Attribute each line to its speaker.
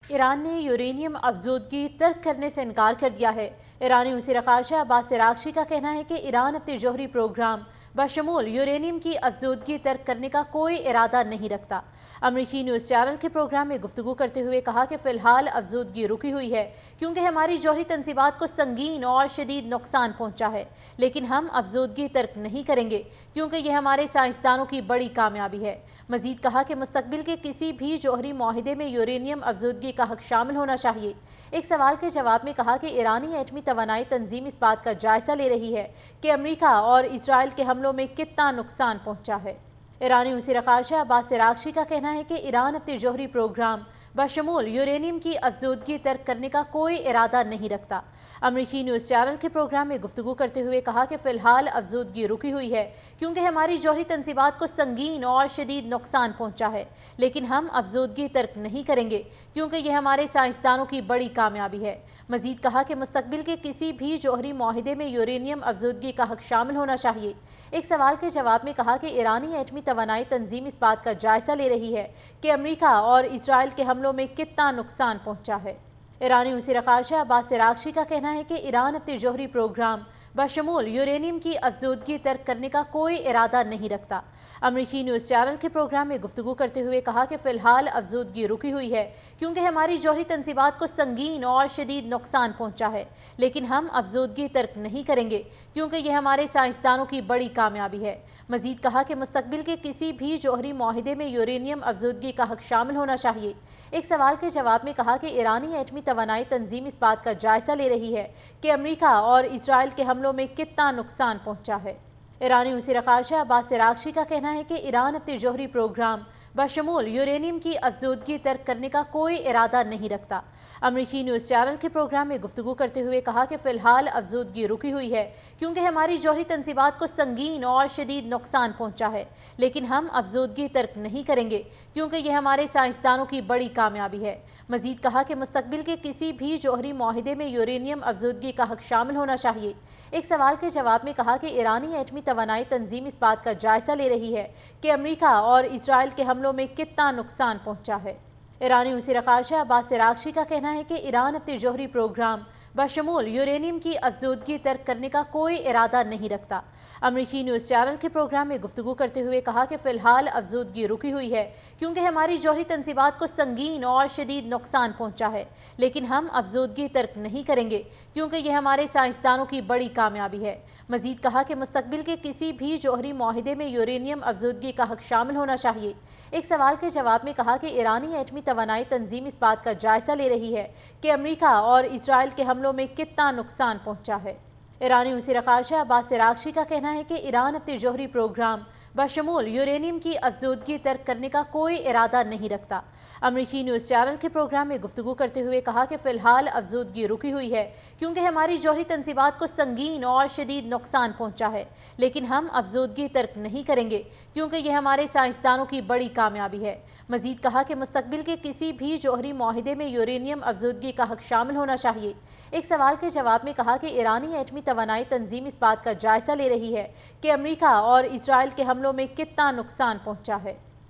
Speaker 1: ایران نے یورینیم افزودگی ترک کرنے سے انکار کر دیا ہے۔ ایرانی وزیر خارجہ عباس عراقچی کا کہنا ہے کہ ایران اپنے جوہری پروگرام بشمول یورینیم کی افزودگی ترک کرنے کا کوئی ارادہ نہیں رکھتا۔ امریکی نیوز چینل کے پروگرام میں گفتگو کرتے ہوئے کہا کہ فی الحال افزودگی رکی ہوئی ہے کیونکہ ہماری جوہری تنصیبات کو سنگین اور شدید نقصان پہنچا ہے، لیکن ہم افزودگی ترک نہیں کریں گے کیونکہ یہ ہمارے سائنسدانوں کی بڑی کامیابی ہے۔ مزید کہا کہ مستقبل کے کسی بھی جوہری معاہدے میں یورینیم افزودگی کا حق شامل ہونا چاہیے۔ ایک سوال کے جواب میں کہا کہ ایرانی ایٹمی توانائی تنظیم اس بات کا جائزہ لے رہی ہے کہ امریکہ اور اسرائیل کے حملوں میں کتنا نقصان پہنچا ہے۔ ایرانی وزیر خارجہ عباس عراقچی کا کہنا ہے کہ ایران اپنے جوہری پروگرام بشمول یورینیم کی افزودگی ترک کرنے کا کوئی ارادہ نہیں رکھتا۔ امریکی نیوز چینل کے پروگرام میں گفتگو کرتے ہوئے کہا کہ فی الحال افزودگی رکی ہوئی ہے کیونکہ ہماری جوہری تنصیبات کو سنگین اور شدید نقصان پہنچا ہے، لیکن ہم افزودگی ترک نہیں کریں گے کیونکہ یہ ہمارے سائنسدانوں کی بڑی کامیابی ہے۔ مزید کہا کہ مستقبل کے کسی بھی جوہری معاہدے میں یورینیم افزودگی کا حق شامل ہونا چاہیے۔ ایک سوال کے جواب میں کہا کہ ایرانی ایٹمی توانائی تنظیم اس بات کا جائزہ لے رہی ہے کہ امریکہ اور اسرائیل کے حملوں میں کتنا نقصان پہنچا ہے۔ ایرانی وزیر خارجہ عباس عراقچی کا کہنا ہے کہ ایران اپنے جوہری پروگرام بشمول یورینیم کی افزودگی ترک کرنے کا کوئی ارادہ نہیں رکھتا۔ امریکی نیوز چینل کے پروگرام میں گفتگو کرتے ہوئے کہا کہ فی الحال افزودگی رکی ہوئی ہے کیونکہ ہماری جوہری تنصیبات کو سنگین اور شدید نقصان پہنچا ہے، لیکن ہم افزودگی ترک نہیں کریں گے کیونکہ یہ ہمارے سائنسدانوں کی بڑی کامیابی ہے۔ مزید کہا کہ مستقبل کے کسی بھی جوہری معاہدے میں یورینیم افزودگی کا حق شامل ہونا چاہیے۔ ایک سوال کے جواب میں کہا کہ ایرانی ایٹمی توانائی تنظیم اس بات کا جائزہ لے رہی ہے کہ امریکہ اور اسرائیل کے حملوں میں کتنا نقصان پہنچا ہے۔ ایرانی وزیر خارجہ عباس عراقچی کا کہنا ہے کہ ایران اپنے جوہری پروگرام بشمول یورینیم کی افزودگی ترک کرنے کا کوئی ارادہ نہیں رکھتا۔ امریکی نیوز چینل کے پروگرام میں گفتگو کرتے ہوئے کہا کہ فی الحال افزودگی رکی ہوئی ہے کیونکہ ہماری جوہری تنصیبات کو سنگین اور شدید نقصان پہنچا ہے، لیکن ہم افزودگی ترک نہیں کریں گے کیونکہ یہ ہمارے سائنسدانوں کی بڑی کامیابی ہے۔ مزید کہا کہ مستقبل کے کسی بھی جوہری معاہدے میں یورینیم افزودگی کا حق شامل ہونا چاہیے۔ ایک سوال کے جواب میں کہا کہ ایرانی ایٹمی توانائی تنظیم اس بات کا جائزہ لے رہی ہے کہ امریکہ اور اسرائیل کے حملوں میں کتنا نقصان پہنچا ہے۔ ایرانی وزیر خارجہ عباس عراقچی کا کہنا ہے کہ ایران اپنے جوہری پروگرام بشمول یورینیم کی افزودگی ترک کرنے کا کوئی ارادہ نہیں رکھتا۔ امریکی نیوز چینل کے پروگرام میں گفتگو کرتے ہوئے کہا کہ فی الحال افزودگی رکی ہوئی ہے کیونکہ ہماری جوہری تنصیبات کو سنگین اور شدید نقصان پہنچا ہے، لیکن ہم افزودگی ترک نہیں کریں گے کیونکہ یہ ہمارے سائنسدانوں کی بڑی کامیابی ہے۔ مزید کہا کہ مستقبل کے کسی بھی جوہری معاہدے میں یورینیم افزودگی کا حق شامل ہونا چاہیے۔ ایک سوال کے جواب میں کہا کہ ایرانی ایٹمی توانائی تنظیم اس بات کا جائزہ لے رہی ہے کہ امریکہ اور اسرائیل کے حملوں میں کتنا نقصان پہنچا ہے۔ ایرانی وزیر خارجہ عباس عراقچی کا کہنا ہے کہ ایران اپنے جوہری پروگرام بشمول یورینیم کی افزودگی ترک کرنے کا کوئی ارادہ نہیں رکھتا۔ امریکی نیوز چینل کے پروگرام میں گفتگو کرتے ہوئے کہا کہ فی الحال افزودگی رکی ہوئی ہے کیونکہ ہماری جوہری تنصیبات کو سنگین اور شدید نقصان پہنچا ہے، لیکن ہم افزودگی ترک نہیں کریں گے کیونکہ یہ ہمارے سائنسدانوں کی بڑی کامیابی ہے۔ مزید کہا کہ مستقبل کے کسی بھی جوہری معاہدے میں یورینیم افزودگی کا حق شامل ہونا چاہیے۔ ایک سوال کے جواب میں کہا کہ ایرانی ایٹمی توانائی تنظیم اس بات کا جائزہ لے رہی ہے کہ امریکہ اور اسرائیل کے حملوں میں کتنا نقصان پہنچا ہے۔